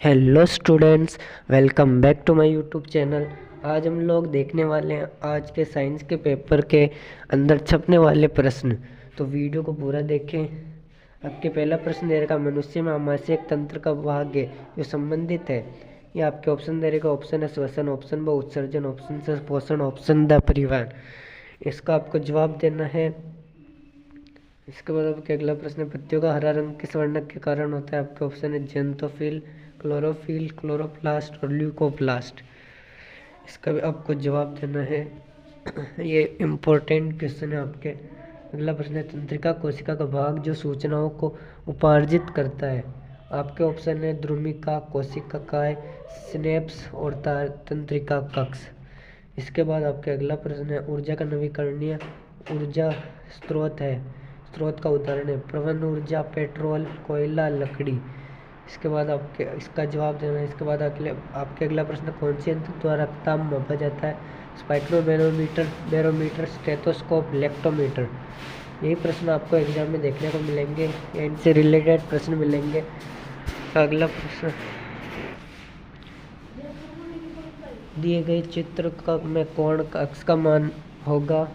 Hello students, welcome back to my YouTube channel. आज हम लोग देखने वाले हैं आज के साइंस के पेपर के अंदर छपने वाले प्रश्न। तो वीडियो को पूरा देखें। आपके पहला प्रश्न दे रखा, मनुष्य में आमाशय तंत्र का भाग्य जो संबंधित है। ये आपके ऑप्शन दे रखा, ऑप्शन है श्वसन, ऑप्शन ब उत्सर्जन, ऑप्शन से पोषण, ऑप्शन द परिवहन। इसका आपको जवाब देना है। इसके बाद आपके अगला प्रश्न, पत्तियों का हरा रंग किस वर्णक के कारण होता है। आपके ऑप्शन है जेंथोफिल, क्लोरोफिल, क्लोरोप्लास्ट और ल्यूकोप्लास्ट। इसका भी आपको जवाब देना है। ये इम्पोर्टेंट क्वेश्चन है आपके। अगला प्रश्न है, तंत्रिका कोशिका का भाग जो सूचनाओं को उपार्जित करता है। आपके ऑप्शन है ध्रुमिका, कोशिकाएं, सिनेप्स और तंत्रिका कक्ष। इसके बाद आपके अगला प्रश्न है, ऊर्जा का नवीकरणीय ऊर्जा स्रोत का उदाहरण है। पवन ऊर्जा, पेट्रोल, कोयला, लकड़ी। इसके बाद आपके इसका जवाब देना है। इसके बाद आपके अगला प्रश्न, कौन से यंत्र द्वारा रक्तचाप मापा जाता है। स्पाइक्ट्रोमैनोमीटर, बैरोमीटर, स्टेथोस्कोप, लेक्टोमीटर। यही प्रश्न आपको एग्जाम में देखने को मिलेंगे या इनसे रिलेटेड प्रश्न मिलेंगे। अगला प्रश्न, दिए गए चित्र का में कोण अक्ष का मान होगा।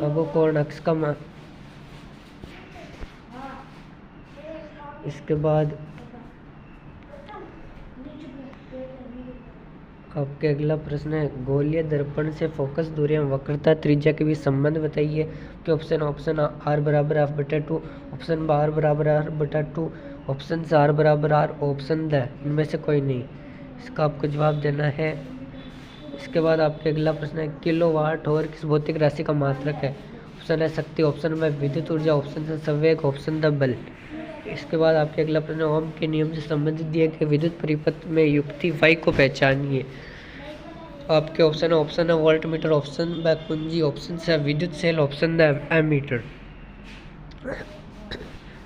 अब वो कोण अक्ष का मान। इसके बाद आपके अगला प्रश्न है, गोलीय दर्पण से फोकस दूरी एवं वक्रता त्रिज्या के बीच संबंध बताइए। कि ऑप्शन आर बराबर एफ बटा 2, ऑप्शन आर बराबर आर बटा 2, ऑप्शन आर बराबर आर, ऑप्शन द इनमें से कोई नहीं। इसका आपको जवाब देना है। इसके बाद आपके अगला प्रश्न है, किलोवाट और किस भौतिक राशि का मात्रक है। ऑप्शन है शक्ति, ऑप्शन में विद्युत ऊर्जा, ऑप्शन से संवेग, ऑप्शन द बल। इसके बाद आपके अगला प्रश्न, ओम के नियम से संबंधित दिए गए विद्युत परिपथ में युक्ति y को पहचानिए। आपके ऑप्शन है वोल्ट मीटर, ऑप्शन ब कुंजी, ऑप्शन से विद्युत सेल, ऑप्शन द एमीटर।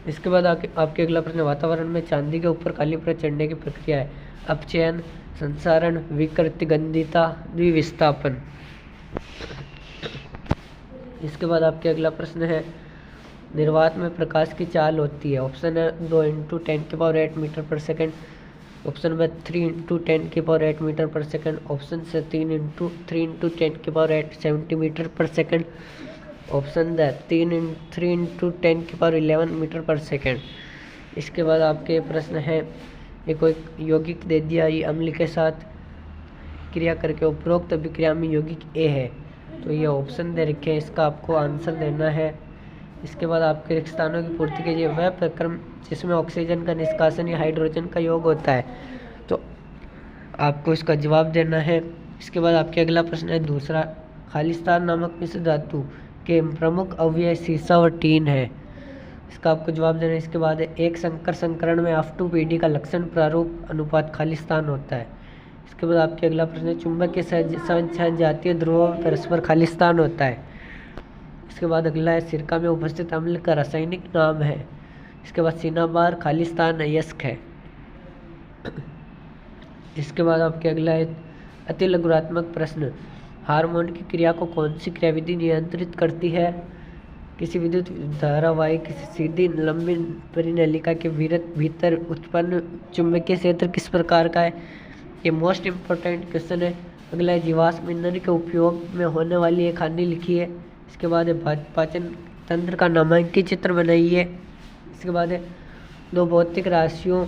इसके बाद आपके अगला प्रश्न, वातावरण में चांदी के ऊपर काली परत चढ़ने की प्रक्रिया है। अपचयन, संसारण, विकृतिगंधिता, द्विविस्थापन। इसके बाद आपके अगला प्रश्न है, निर्वात में प्रकाश की चाल होती है। ऑप्शन है 2 × 10⁸ मीटर पर सेकेंड, ऑप्शन में 3 × 10⁸ मीटर पर सेकेंड, ऑप्शन से 3 × 10⁸ सेंटीमीटर पर सेकेंड, ऑप्शन द 3 × 10⁻11 मीटर पर सेकेंड। इसके बाद आपके प्रश्न है, ये कोई यौगिक दे दिया, ये अम्ल के साथ क्रिया करके उपरोक्त अभिक्रिया में यौगिक ए है। तो ये ऑप्शन दे रखे हैं, इसका आपको आंसर देना है। इसके बाद आपके रिक्त स्थानों की पूर्ति कीजिए। वह प्रक्रम जिसमें ऑक्सीजन का निष्कासन या हाइड्रोजन का योग होता है। तो आपको इसका जवाब देना है। इसके बाद आपके अगला प्रश्न है दूसरा, खालिस्तान नामक मिश्र धातु के प्रमुख अवयव सीसा और टीन है। इसका आपको जवाब देना है। इसके बाद एक संकर संकरण में F2PD का लक्षण प्रारूप अनुपात खालिस्तान होता है। इसके बाद आपके अगला प्रश्न है, चुंबक के सजातीय ध्रुवों में परस्पर खालिस्तान होता है। इसके बाद अगला है, सिरका में उपस्थित अम्ल का रासायनिक नाम है। इसके बाद सिनाबार, खालिस्तान, अयस्क है। इसके बाद आपके अगला है, अति लघुरात्मक प्रश्न, हार्मोन की क्रिया को कौन सी क्रियाविधि नियंत्रित करती है। किसी विद्युत धारावाही किसी सीधी लंबी परिनलिका के भीतर उत्पन्न चुंबकीय क्षेत्र किस प्रकार का है। ये मोस्ट इम्पोर्टेंट क्वेश्चन है। अगला है, जीवाश्म ईंधन के उपयोग में होने वाली एक हानि लिखी है। इसके बाद है, पाचन तंत्र का नामांकित चित्र बनाइए। इसके बाद है, दो भौतिक राशियों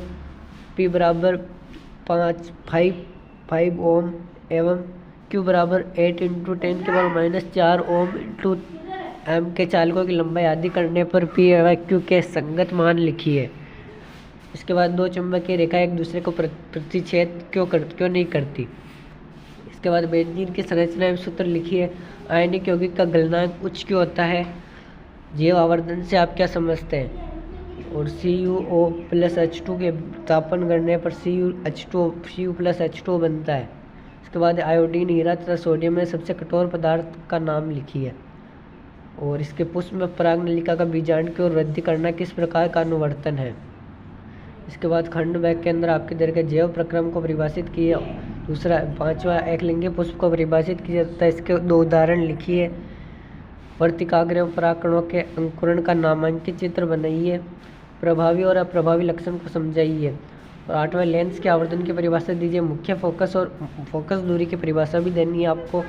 P बराबर 5 ओम एवं Q बराबर 8 × 10⁻⁻4 ओम × M के चालकों की लंबाई आदि करने पर P एवं Q के संगत मान लिखिए। इसके बाद दो चुंबकीय रेखा एक दूसरे को प्रतिच्छेद क्यों नहीं करती। इसके बाद बेंजीन की संरचना एवं सूत्र लिखिए। आयनिक यौगिक का गलनांक उच्च क्यों होता है। जैव आवर्धन से आप क्या समझते हैं। और CuO+H2 के तापन करने पर Cu+H2 बनता है। इसके बाद आयोडीन, हीरा तथा सोडियम में सबसे कठोर पदार्थ का नाम लिखिए। और इसके पुष्प में परागनलिका का बीजांड की ओर वृद्धि करना किस प्रकार का अनुवर्तन है। इसके बाद खंड बैग के अंदर आपके दर के जैव प्रक्रम को परिभाषित किए। दूसरा 5वां, एकलिंगीय पुष्प को परिभाषित किया जाता है। इसके 2 उदाहरण लिखिए। वर्तिकाग्र एवं परागकणों के अंकुरण का नामांकित चित्र बनाइए। प्रभावी और अप्रभावी लक्षण को समझाइए। और 8वां लेंस के आवर्धन की परिभाषा दीजिए। मुख्य फोकस और फोकस दूरी की परिभाषा भी देनी है आपको।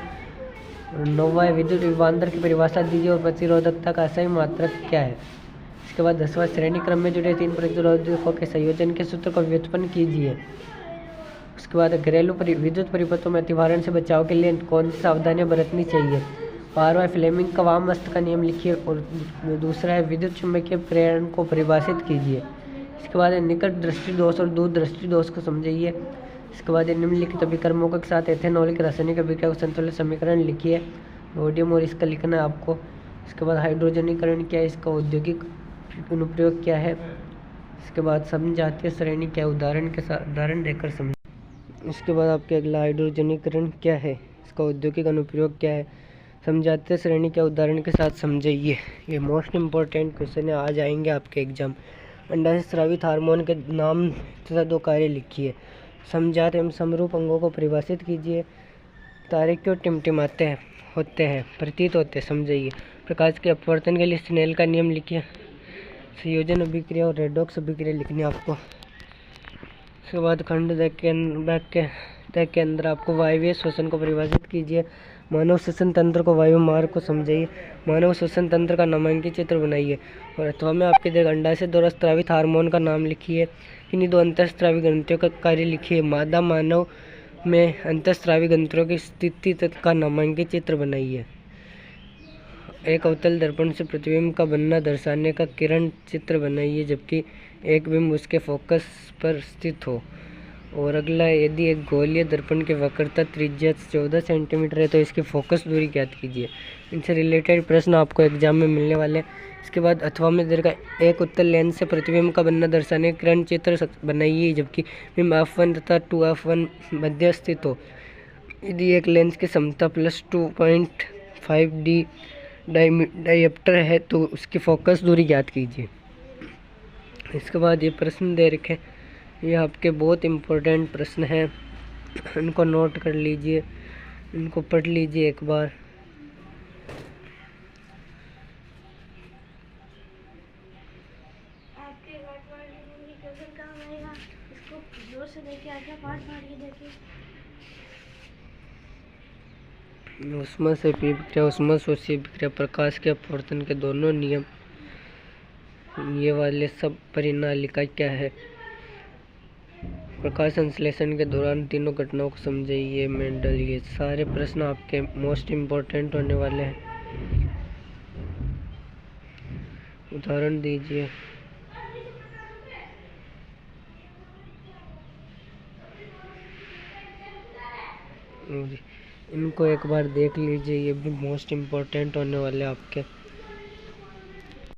9वां विद्युत विभवांतर की परिभाषा दीजिए और प्रतिरोधकता का असही मात्रक क्या है। इसके बाद 10वां श्रेणी क्रम में जुड़े 3 प्रतिरोधकों के संयोजन के सूत्र को व्युत्पन्न कीजिए। उसके बाद घरेलू विद्युत परिपथों में अतिभारण से बचाव के लिए कौन सी सावधानियां बरतनी चाहिए। 12वां फ्लेमिंग का वामहस्त का नियम लिखिए और दूसरा है विद्युत चुंबकीय प्रेरण को परिभाषित कीजिए। इसके बाद निकट दृष्टि दोष और दूर दृष्टि दोष को समझिए। इसके बाद निम्नलिखित अभिकर्मों के साथ एथेनॉल की रासायनिक अभिक्रिया को संतुलित समीकरण लिखिए। सोडियम और इसका लिखना है आपको। इसके बाद हाइड्रोजनीकरण क्या है, इसका औद्योगिक अनुप्रयोग क्या है। इसके बाद समजातीय श्रेणी क्या है, उदाहरण देकर समझ। इसके बाद आपके अगला हाइड्रोजनीकरण क्या है, इसका औद्योगिक अनुप्रयोग क्या है, समझाते श्रेणी के उदाहरण के साथ समझाइए। ये मोस्ट इम्पोर्टेंट क्वेश्चन है, आज आएंगे आपके एग्जाम। अंडा से स्रावित हार्मोन के नाम तथा 2 कार्य लिखिए। समझात एवं समरूप अंगों को परिभाषित कीजिए। तारे क्यों टिमटिमाते हैं होते हैं प्रतीत होते हैं, समझाइए। प्रकाश के अपवर्तन के लिए स्नेल का नियम लिखिए। संयोजन अभिक्रिया और रेडॉक्स अभिक्रिया लिखनी है आपको। उसके बाद खंड तक के अंदर आपको वायवीय श्वसन को परिभाषित कीजिए। मानव श्वसन तंत्र को वायु मार्ग को समझाइए। मानव श्वसन तंत्र का नामांकित चित्र बनाइए। और अथवा में आपके देख अंडाशय द्वारा स्रावित हार्मोन का नाम लिखिए। किन्हीं 2 अंतःस्रावी ग्रंथियों का कार्य लिखिए। मादा मानव में अंतःस्रावी ग्रंथियों की स्थिति का नामांकित चित्र बनाइए। एक अवतल दर्पण से प्रतिबिंब का बनना दर्शाने का किरण चित्र बनाइए, जबकि एक बिंब उसके फोकस पर स्थित हो। और अगला, यदि एक गोलीय दर्पण की वक्रता त्रिज्या 14 सेंटीमीटर है तो इसकी फोकस दूरी ज्ञात कीजिए। इनसे रिलेटेड प्रश्न आपको एग्जाम में मिलने वाले हैं। इसके बाद अथवा में दीर्घ एक उत्तल लेंस से प्रतिबिंब का बनना दर्शाने का किरण चित्र बनाइए, जबकि बिंब F1 तथा 2F1 मध्य स्थित हो। यदि एक लेंस की क्षमता +2.5D डायप्टर है तो उसकी फोकस दूरी ज्ञात कीजिए। इसके बाद ये प्रश्न दे रखे, ये आपके बहुत इम्पोर्टेंट प्रश्न हैं, इनको नोट कर लीजिए, इनको पढ़ लीजिए एक बार। आपके काम आएगा, इसको जोर से देखिए, आगे पाठ मार के देखिए। उष्मा से अभिक्रिया, उष्मा शोषी अभिक्रिया, प्रकाश के अपवर्तन के दोनों नियम, ये वाले सब परिणालिका क्या है, प्रकाश संश्लेषण के दौरान तीनों घटनाओं को समझाइए। मेंडल, ये सारे प्रश्न आपके मोस्ट इम्पोर्टेंट होने वाले हैं। उदाहरण दीजिए। इनको एक बार देख लीजिए, ये भी मोस्ट इम्पोर्टेंट होने वाले आपके।